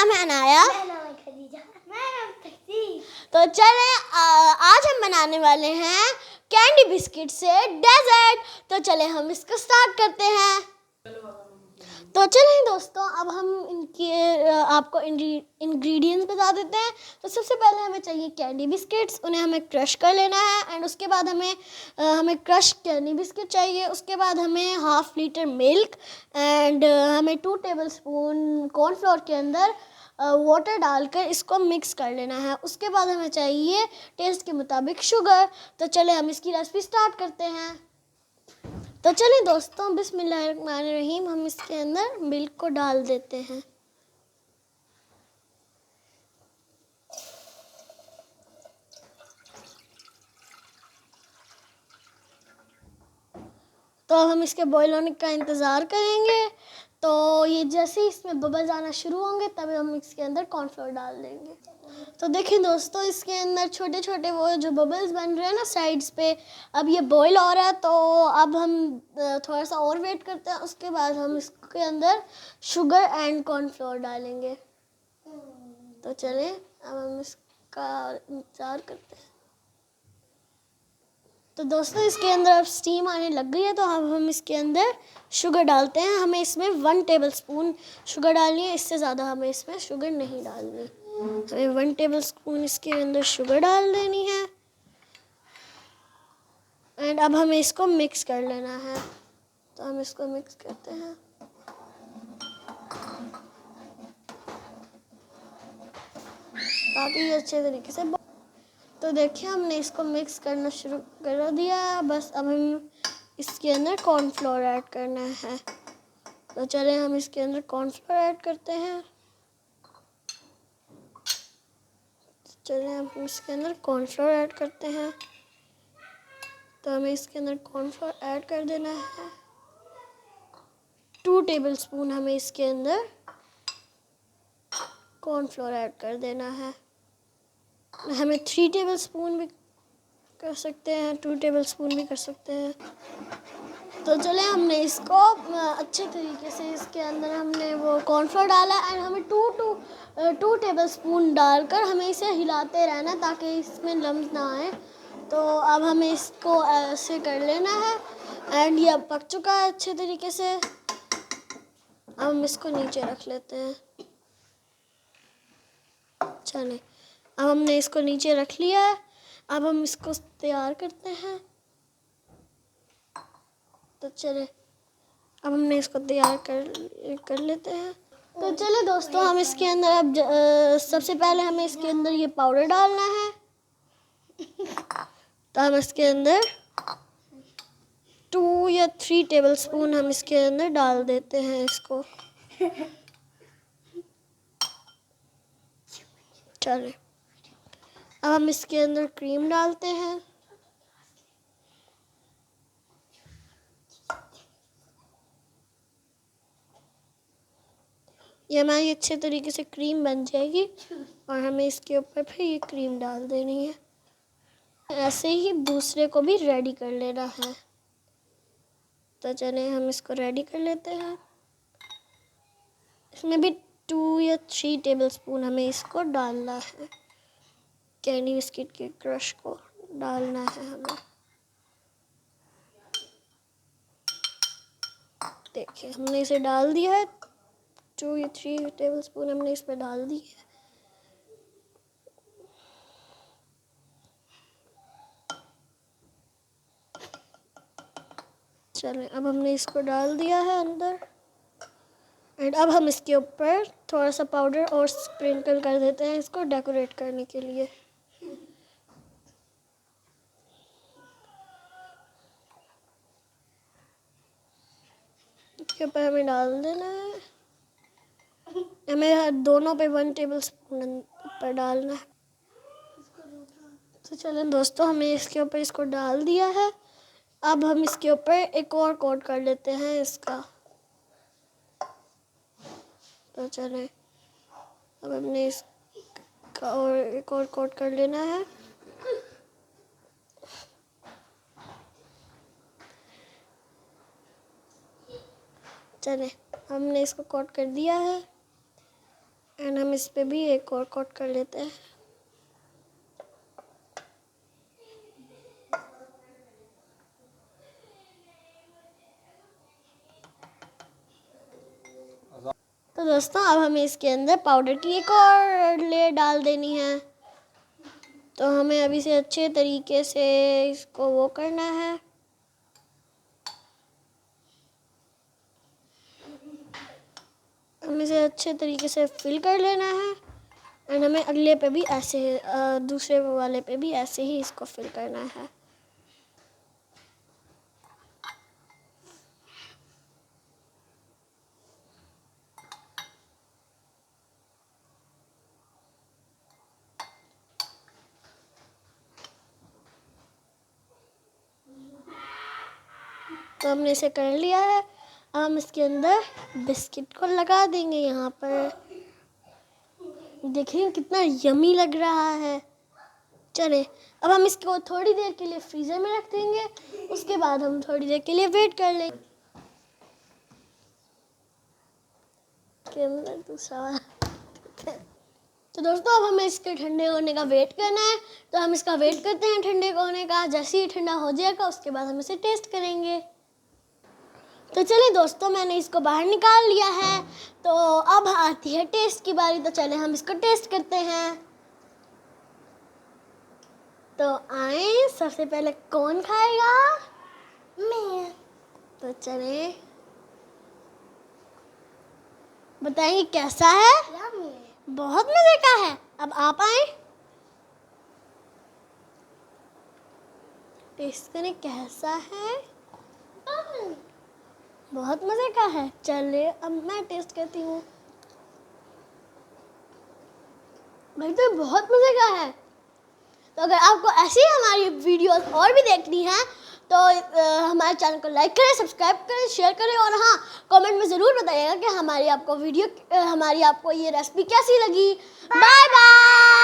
नाम है अनाया। मेरा नाम है खदीजा। मेरा नाम तकदीर। तो चले आज हम बनाने वाले हैं कैंडी बिस्किट से डेजर्ट। तो चले हम इसको स्टार्ट करते हैं। तो चलें दोस्तों, अब हम इनके आपको इंग्रेडिएंट्स बता देते हैं। तो सबसे पहले हमें चाहिए कैंडी बिस्किट्स, उन्हें हमें क्रश कर लेना है। एंड उसके बाद हमें क्रश कैंडी बिस्किट चाहिए। उसके बाद हमें हाफ लीटर मिल्क एंड हमें 2 टेबलस्पून कॉर्नफ्लोर के अंदर वाटर डालकर इसको मिक्स कर लेना है। उसके बाद हमें चाहिए टेस्ट के मुताबिक शुगर। तो चले हम इसकी रेसिपी स्टार्ट करते हैं। तो चलिए दोस्तों, बिस्मिल्लाहिर्रहमानिर्रहीम, हम इसके अंदर मिल्क को डाल देते हैं। तो हम इसके बॉईल होने का इंतज़ार करेंगे। तो ये जैसे ही इसमें बबल्स आना शुरू होंगे तब हम इसके अंदर कॉर्नफ्लोर डाल देंगे। तो देखिए दोस्तों, इसके अंदर छोटे छोटे वो जो बबल्स बन रहे हैं ना साइड्स पे, अब ये बॉईल हो रहा है। तो अब हम थोड़ा सा और वेट करते हैं। उसके बाद हम इसके अंदर शुगर एंड कॉर्नफ्लोर डालेंगे। तो चलें अब हम इसका इंतज़ार करते हैं। तो दोस्तों, इसके अंदर अब स्टीम आने लग गई है। तो अब हम इसके अंदर शुगर डालते हैं। हमें इसमें 1 टेबलस्पून शुगर डालनी है, इससे ज़्यादा हमें इसमें शुगर नहीं डालनी। हमें 1 टेबलस्पून इसके अंदर शुगर डाल देनी है। एंड अब हमें इसको मिक्स कर लेना है। तो हम इसको मिक्स करते हैं। ताकि ये अच्छे तरीके से तो देखिए, हमने इसको मिक्स करना शुरू कर दिया है। बस अब हम इसके अंदर कॉर्नफ्लोर ऐड करना है। तो चलें हम इसके अंदर कॉर्नफ्लोर ऐड करते हैं। चलें हम इसके अंदर कॉर्नफ्लोर ऐड करते हैं। तो हमें इसके अंदर कॉर्नफ्लोर ऐड कर देना है। 2 टेबलस्पून हमें इसके अंदर कॉर्नफ्लोर ऐड कर देना है। हमें 3 टेबलस्पून भी कर सकते हैं, 2 टेबलस्पून भी कर सकते हैं। तो चले हमने इसको अच्छे तरीके से इसके अंदर हमने वो कॉर्नफ्लोर डाला एंड हमें 2 टेबलस्पून डालकर हमें इसे हिलाते रहना ताकि इसमें लम्स ना आए। तो अब हमें इसको ऐसे कर लेना है। एंड ये अब पक चुका है अच्छे तरीके से। अब हम इसको नीचे रख लेते हैं। चले, अब हमने इसको नीचे रख लिया है। अब हम इसको तैयार करते हैं। तो चले अब हमने इसको तैयार कर लेते हैं। तो चले दोस्तों, हम इसके अंदर अब सबसे पहले हमें इसके अंदर ये पाउडर डालना है। तो हम इसके अंदर 2 या 3 टेबलस्पून हम इसके अंदर डाल देते हैं इसको। चले अब हम इसके अंदर क्रीम डालते हैं। ये हमारी अच्छे तरीके से क्रीम बन जाएगी और हमें इसके ऊपर फिर ये क्रीम डाल देनी है। ऐसे ही दूसरे को भी रेडी कर लेना है। तो चले हम इसको रेडी कर लेते हैं। इसमें भी 2 या 3 टेबलस्पून हमें इसको डालना है। कैंडी बिस्किट के क्रश को डालना है हमें। देखिए, हमने इसे डाल दिया है। 2 या 3 टेबलस्पून हमने इसमें डाल दी है। चलें, अब हमने इसको डाल दिया है अंदर। एंड अब हम इसके ऊपर थोड़ा सा पाउडर और स्प्रिंकल कर देते हैं इसको डेकोरेट करने के लिए। इसके ऊपर हमें डाल देना है। हमें दोनों पे 1 टेबलस्पून ऊपर डालना है। तो चलें दोस्तों, हमने इसके ऊपर इसको डाल दिया है। अब हम इसके ऊपर एक और कोट कर लेते हैं इसका। तो चलें, अब हमने इसका और एक और कोट कर लेना है। चलें, हमने इसको कोट कर दिया है। एंड हम इस पे भी एक और कोट कर लेते हैं। तो दोस्तों अब हमें इसके अंदर पाउडर की एक और लेयर डाल देनी है। तो हमें अभी से अच्छे तरीके से इसको वो करना है। हमें इसे अच्छे तरीके से फिल कर लेना है एंड हमें अगले पे भी ऐसे दूसरे वाले पे भी ऐसे ही इसको फिल करना है। तो हमने इसे कर लिया है। अब हम इसके अंदर बिस्किट को लगा देंगे। यहाँ पर देखिए कितना यमी लग रहा है। चले अब हम इसको थोड़ी देर के लिए फ्रीज़र में रख देंगे। उसके बाद हम थोड़ी देर के लिए वेट कर लेंगे। के अंदर दूसरा वाला। तो दोस्तों अब हमें इसके ठंडे होने का वेट करना है। तो हम इसका वेट करते हैं ठंडे होने का। जैसे ही ठंडा हो जाएगा उसके बाद हम इसे टेस्ट करेंगे। तो चलिए दोस्तों मैंने इसको बाहर निकाल लिया है। तो अब आती है टेस्ट की बारी। तो चले हम इसको टेस्ट करते हैं। तो आए सबसे पहले कौन खाएगा? मैं। तो चले बताएंगे कैसा है। यम्मी। बहुत मजे का है। अब आप आए टेस्ट करें कैसा है। बहुत मजे का है। चलिए अब मैं टेस्ट करती हूँ। भाई तो बहुत मजे का है। तो अगर आपको ऐसी हमारी वीडियोस और भी देखनी है तो हमारे चैनल को लाइक करें, सब्सक्राइब करें, शेयर करें और हाँ कमेंट में ज़रूर बताइएगा कि हमारी आपको ये रेसिपी कैसी लगी। Bye bye.